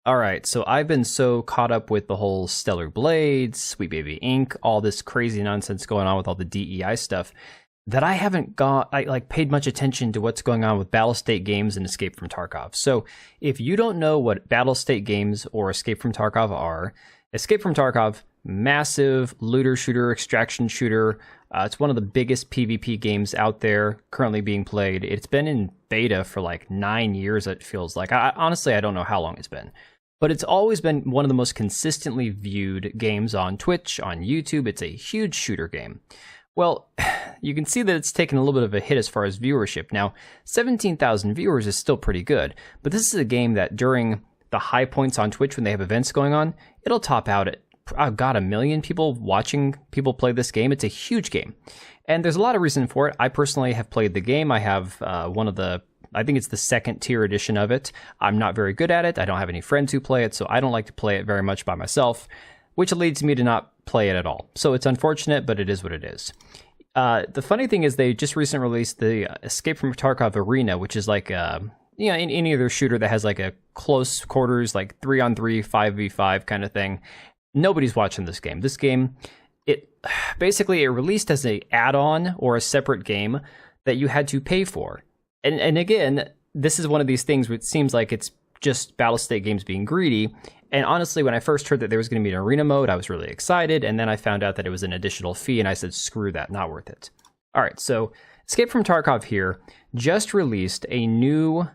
All right, so I've been so caught up with the whole Stellar Blades, Sweet Baby Inc., all this crazy nonsense going on with all the DEI stuff that I haven't paid much attention to what's going on with Battlestate games and Escape from Tarkov. So if you don't know what Battlestate games or Escape from Tarkov are, Escape from Tarkov, massive looter shooter, extraction shooter. It's one of the biggest PvP games out there currently being played. It's been in beta for like 9 years, it feels like. Honestly, I don't know how long it's been. But it's always been one of the most consistently viewed games on Twitch, on YouTube. It's a huge shooter game. Well, you can see that it's taken a little bit of a hit as far as viewership. Now, 17,000 viewers is still pretty good, but this is a game that during the high points on Twitch when they have events going on, it'll top out at, I've got 1 million people watching people play this game. It's a huge game. And there's a lot of reason for it. I personally have played the game. I have I think it's the second tier edition of it. I'm not very good at it. I don't have any friends who play it, so I don't like to play it very much by myself, which leads me to not play it at all. So it's unfortunate, but it is what it is. The funny thing is they just recently released the Escape from Tarkov Arena, which is like in any other shooter that has like a close quarters, like 3-on-3, 5v5 kind of thing. Nobody's watching this game. This game, it released as an add-on or a separate game that you had to pay for. And again, this is one of these things where it seems like it's just Battlestate games being greedy. And honestly, when I first heard that there was going to be an arena mode, I was really excited. And then I found out that it was an additional fee, and I said, screw that, not worth it. All right, so Escape from Tarkov here just released a new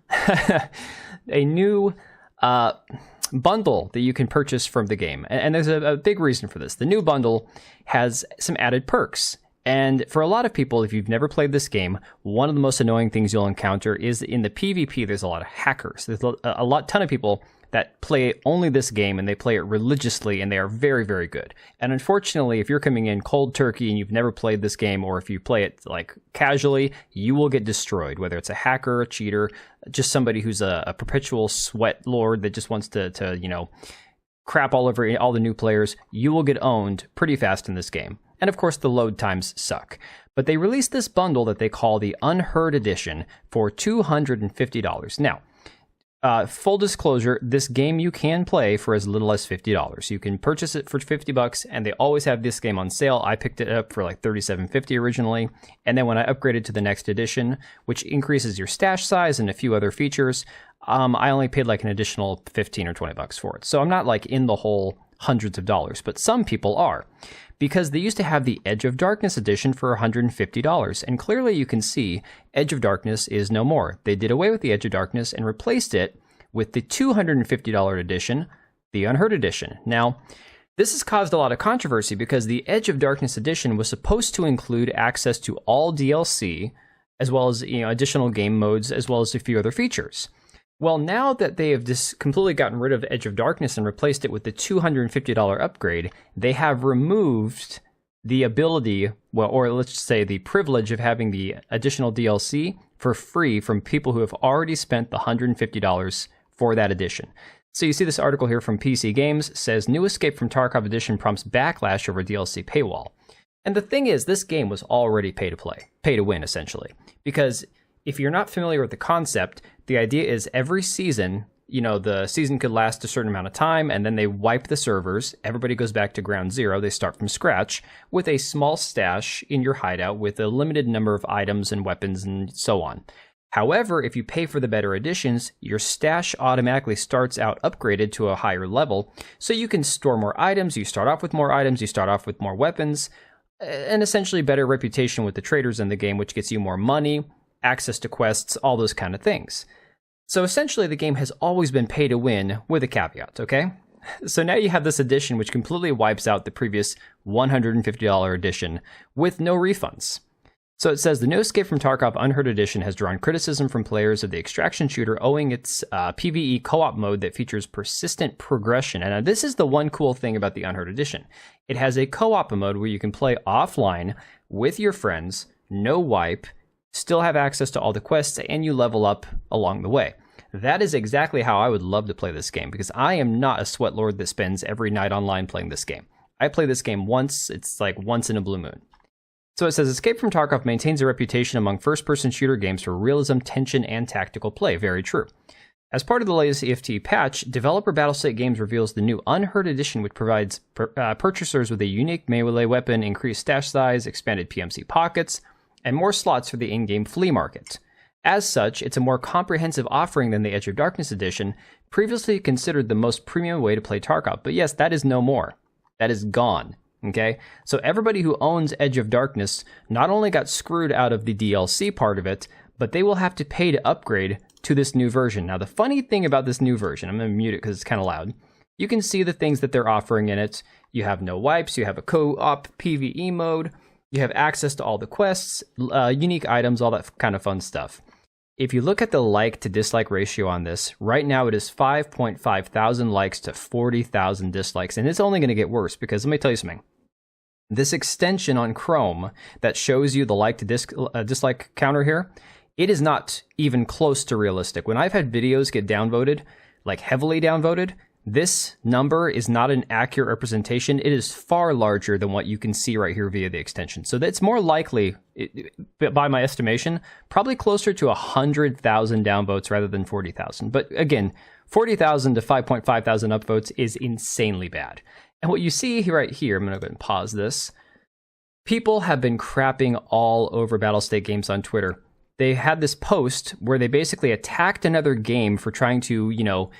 bundle that you can purchase from the game. And there's a big reason for this. The new bundle has some added perks. And for a lot of people, if you've never played this game, one of the most annoying things you'll encounter is in the PvP, there's a lot of hackers. There's a ton of people that play only this game, and they play it religiously, and they are very, very good. And unfortunately, if you're coming in cold turkey and you've never played this game, or if you play it like casually, you will get destroyed, whether it's a hacker, a cheater, just somebody who's a perpetual sweat lord that just wants to crap all over all the new players. You will get owned pretty fast in this game. And of course, the load times suck. But they released this bundle that they call the Unheard Edition for $250. Now, full disclosure, this game you can play for as little as $50. You can purchase it for $50, and they always have this game on sale. I picked it up for like $37.50 originally, and then when I upgraded to the next edition, which increases your stash size and a few other features, I only paid like an additional $15 or $20 for it. So I'm not like in the whole hundreds of dollars, but some people are, because they used to have the Edge of Darkness edition for $150, and clearly you can see Edge of Darkness is no more. They did away with the Edge of Darkness and replaced it with the $250 edition, the Unheard edition. Now, this has caused a lot of controversy because the Edge of Darkness edition was supposed to include access to all DLC, as well as additional game modes, as well as a few other features. Well, now that they have just completely gotten rid of Edge of Darkness and replaced it with the $250 upgrade, they have removed the ability, or let's just say the privilege of having the additional DLC for free from people who have already spent the $150 for that edition. So you see this article here from PC Games says, new Escape from Tarkov edition prompts backlash over DLC paywall. And the thing is, this game was already pay to win, essentially. Because if you're not familiar with the concept, the idea is every season, the season could last a certain amount of time, and then they wipe the servers. Everybody goes back to ground zero. They start from scratch with a small stash in your hideout with a limited number of items and weapons and so on. However, if you pay for the better editions, your stash automatically starts out upgraded to a higher level, so you can store more items. You start off with more items. You start off with more weapons, and essentially better reputation with the traders in the game, which gets you more money, access to quests, all those kind of things. So essentially the game has always been pay to win with a caveat, okay? So now you have this edition which completely wipes out the previous $150 edition with no refunds. So it says the new Escape from Tarkov Unheard edition has drawn criticism from players of the extraction shooter owing its PvE co-op mode that features persistent progression. And this is the one cool thing about the Unheard edition. It has a co-op mode where you can play offline with your friends, no wipe, still have access to all the quests, and you level up along the way. That is exactly how I would love to play this game, because I am not a sweat lord that spends every night online playing this game. I play this game once, it's like once in a blue moon. So it says, Escape from Tarkov maintains a reputation among first-person shooter games for realism, tension, and tactical play. Very true. As part of the latest EFT patch, developer Battlestate Games reveals the new Unheard edition, which provides purchasers with a unique melee weapon, increased stash size, expanded PMC pockets, and more slots for the in-game flea market. As such, it's a more comprehensive offering than the Edge of Darkness edition, previously considered the most premium way to play Tarkov. But yes, that is no more. That is gone. Okay? So everybody who owns Edge of Darkness not only got screwed out of the DLC part of it, but they will have to pay to upgrade to this new version. Now, the funny thing about this new version, I'm going to mute it because it's kind of loud. You can see the things that they're offering in it. You have no wipes, you have a co-op PvE mode, you have access to all the quests, unique items, all that kind of fun stuff. If you look at the like to dislike ratio on this, right now it is 5.5 thousand likes to 40,000 dislikes, and it's only going to get worse because let me tell you something. This extension on Chrome that shows you the like to dislike counter here, it is not even close to realistic. When I've had videos get downvoted, like heavily downvoted, this number is not an accurate representation. It is far larger than what you can see right here via the extension. So that's more likely, by my estimation, probably closer to 100,000 downvotes rather than 40,000. But again, 40,000 to 5.5 thousand upvotes is insanely bad. And what you see right here, I'm going to go ahead and pause this. People have been crapping all over Battlestate Games on Twitter. They had this post where they basically attacked another game for trying to,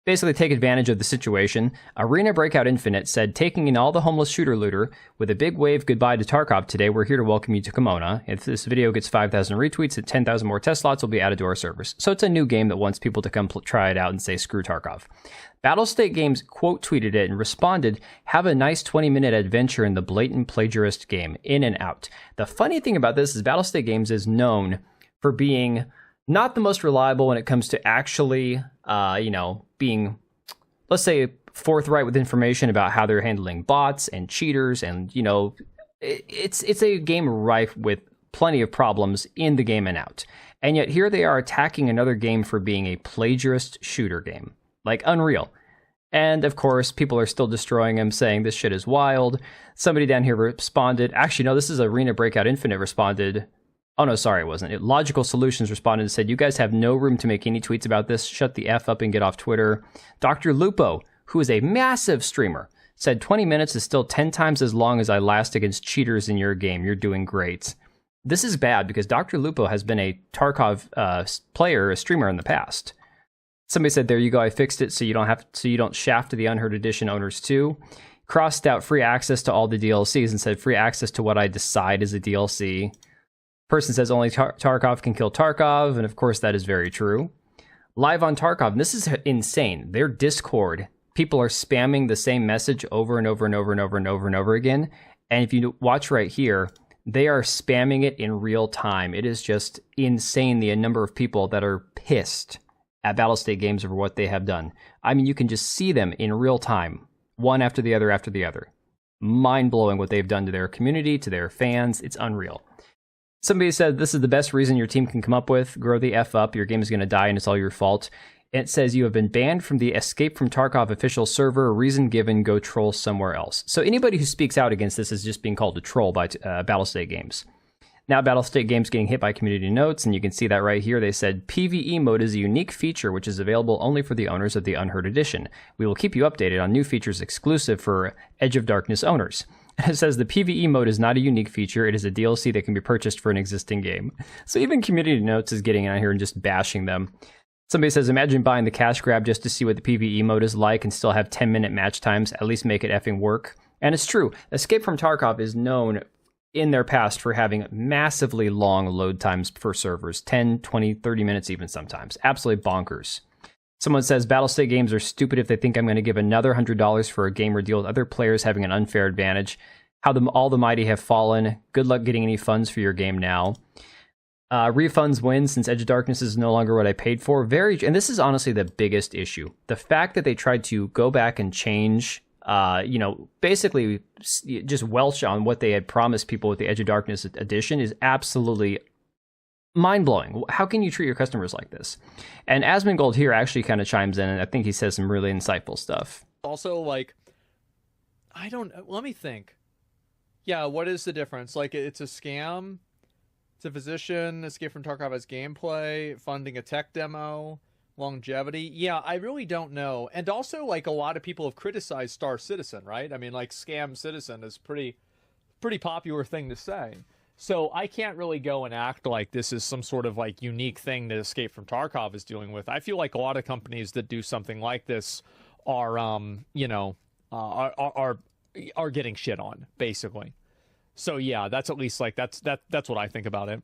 basically take advantage of the situation. Arena Breakout Infinite said, taking in all the homeless shooter looter with a big wave goodbye to Tarkov today, we're here to welcome you to Kimona. If this video gets 5,000 retweets, and 10,000 more test slots will be added to our servers. So it's a new game that wants people to come try it out and say, screw Tarkov. Battlestate Games quote tweeted it and responded, have a nice 20-minute adventure in the blatant plagiarist game, in and out. The funny thing about this is Battlestate Games is known for being not the most reliable when it comes to actually, being, let's say, forthright with information about how they're handling bots and cheaters. And, it's a game rife with plenty of problems in the game and out. And yet here they are attacking another game for being a plagiarist shooter game. Like Unreal. And of course, people are still destroying him, saying this shit is wild. Somebody down here responded. Actually, no, this is Arena Breakout Infinite responded. Oh, no, sorry, it wasn't. Logical Solutions responded and said, you guys have no room to make any tweets about this. Shut the F up and get off Twitter. Dr. Lupo, who is a massive streamer, said 20 minutes is still 10 times as long as I last against cheaters in your game. You're doing great. This is bad because Dr. Lupo has been a Tarkov player, a streamer in the past. Somebody said, there you go, I fixed it so you don't shaft the Unheard Edition owners too. Crossed out free access to all the DLCs and said free access to what I decide is a DLC. Person says only Tarkov can kill Tarkov, and of course that is very true. Live on Tarkov, and this is insane. Their Discord, people are spamming the same message over and over and over and over and over and over again. And if you watch right here, they are spamming it in real time. It is just insane the number of people that are pissed at Battlestate Games over what they have done. I mean, you can just see them in real time, one after the other after the other. Mind-blowing what they've done to their community, to their fans. It's unreal. Somebody said, this is the best reason your team can come up with. Grow the F up. Your game is going to die and it's all your fault. It says you have been banned from the Escape from Tarkov official server. Reason given, go troll somewhere else. So anybody who speaks out against this is just being called a troll by Battlestate Games. Now Battlestate Games getting hit by community notes, and you can see that right here. They said PvE mode is a unique feature which is available only for the owners of the Unheard Edition. We will keep you updated on new features exclusive for Edge of Darkness owners. And it says the PvE mode is not a unique feature. It is a DLC that can be purchased for an existing game. So even community notes is getting out here and just bashing them. Somebody says, imagine buying the cash grab just to see what the PvE mode is like and still have 10-minute match times. At least make it effing work. And it's true. Escape from Tarkov is known in their past for having massively long load times for servers. 10, 20, 30 minutes even sometimes. Absolutely bonkers. Someone says, Battlestate Games are stupid if they think I'm going to give another $100 for a game or deal with other players having an unfair advantage. How all the mighty have fallen. Good luck getting any funds for your game now. Refunds win since Edge of Darkness is no longer what I paid for. And this is honestly the biggest issue. The fact that they tried to go back and change, basically just welch on what they had promised people with the Edge of Darkness edition is absolutely mind-blowing. How can you treat your customers like this? And Asmongold here actually kind of chimes in, and I think he says some really insightful stuff. Also, let me think. Yeah, what is the difference? Like, it's a scam. It's a physician. Escape from Tarkov has gameplay. Funding a tech demo. Longevity. Yeah, I really don't know. And also, like, a lot of people have criticized Star Citizen, right? I mean, like, Scam Citizen is pretty popular thing to say. So I can't really go and act like this is some sort of like unique thing that Escape from Tarkov is dealing with. I feel like a lot of companies that do something like this are, are getting shit on, basically. So yeah, that's at least like that's what I think about it.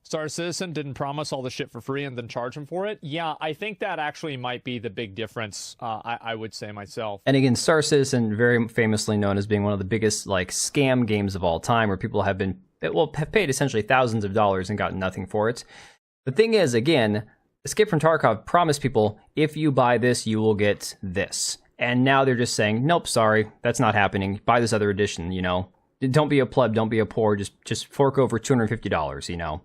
Star Citizen didn't promise all the shit for free and then charge him for it. Yeah, I think that actually might be the big difference, I would say myself. And again, Star Citizen, very famously known as being one of the biggest like scam games of all time, where people have paid essentially thousands of dollars and gotten nothing for it. The thing is, again, Escape from Tarkov promised people, if you buy this, you will get this. And now they're just saying, nope, sorry, that's not happening. Buy this other edition, you know. Don't be a pleb, don't be a poor, just fork over $250, you know.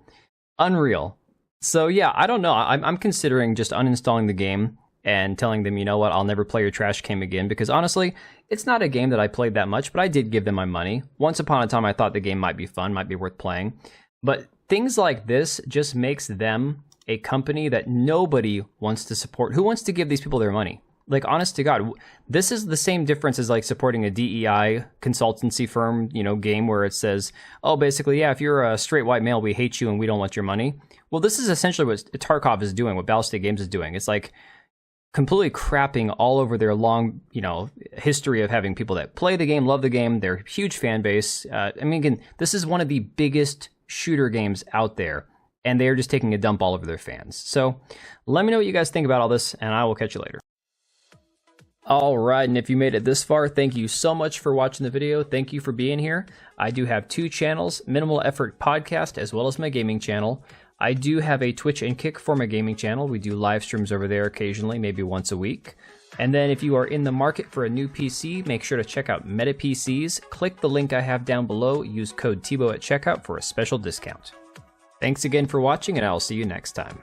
Unreal. So yeah, I don't know. I'm considering just uninstalling the game and telling them, you know what, I'll never play your trash game again, because honestly, it's not a game that I played that much, but I did give them my money. Once upon a time, I thought the game might be fun, might be worth playing. But things like this just makes them a company that nobody wants to support. Who wants to give these people their money? Like, honest to God, this is the same difference as like supporting a DEI consultancy firm, you know, game where it says, oh, basically, yeah, if you're a straight white male, we hate you and we don't want your money. Well, this is essentially what Tarkov is doing, what Battlestate Games is doing. It's like completely crapping all over their long, you know, history of having people that play the game, love the game, their huge fan base. I mean, again, this is one of the biggest shooter games out there, and they're just taking a dump all over their fans. So let me know what you guys think about all this, and I will catch you later. All right, and if you made it this far, thank you so much for watching the video. Thank you for being here. I do have 2 channels, Minimal Effort Podcast, as well as my gaming channel. I do have a Twitch and Kick for my gaming channel. We do live streams over there occasionally, maybe once a week. And then if you are in the market for a new PC, make sure to check out Meta PCs. Click the link I have down below. Use code TBO at checkout for a special discount. Thanks again for watching, and I'll see you next time.